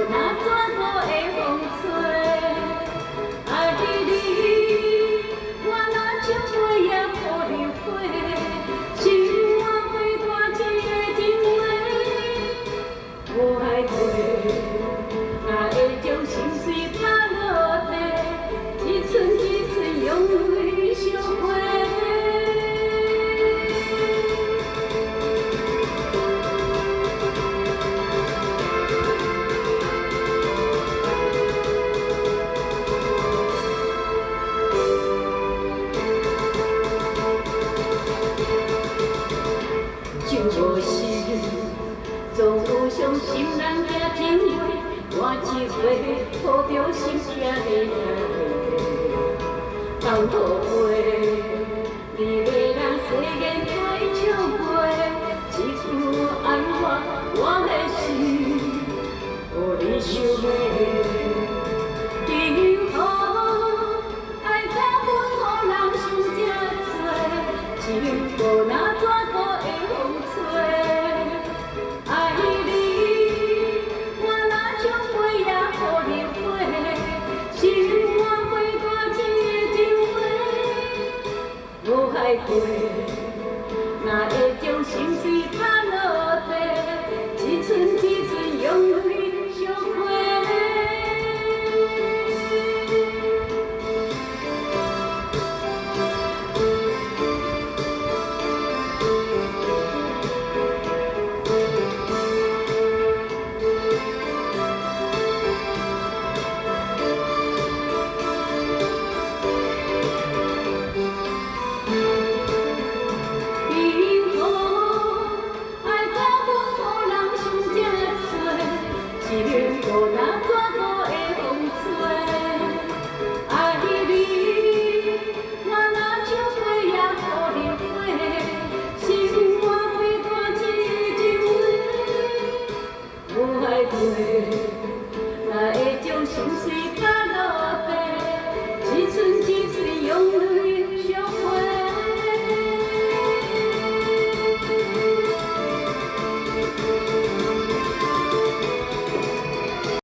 那怎个会风吹？啊，你，我若唱歌也可流花，心肝会断一个情话，我爱过，哪会将心碎抛落地，一寸一寸用泪烧花。 就心，总有伤心人行情话，换一回，抱着心痛的痛，放后悔，你要人世间太笑背，一句安我的心，予你想的。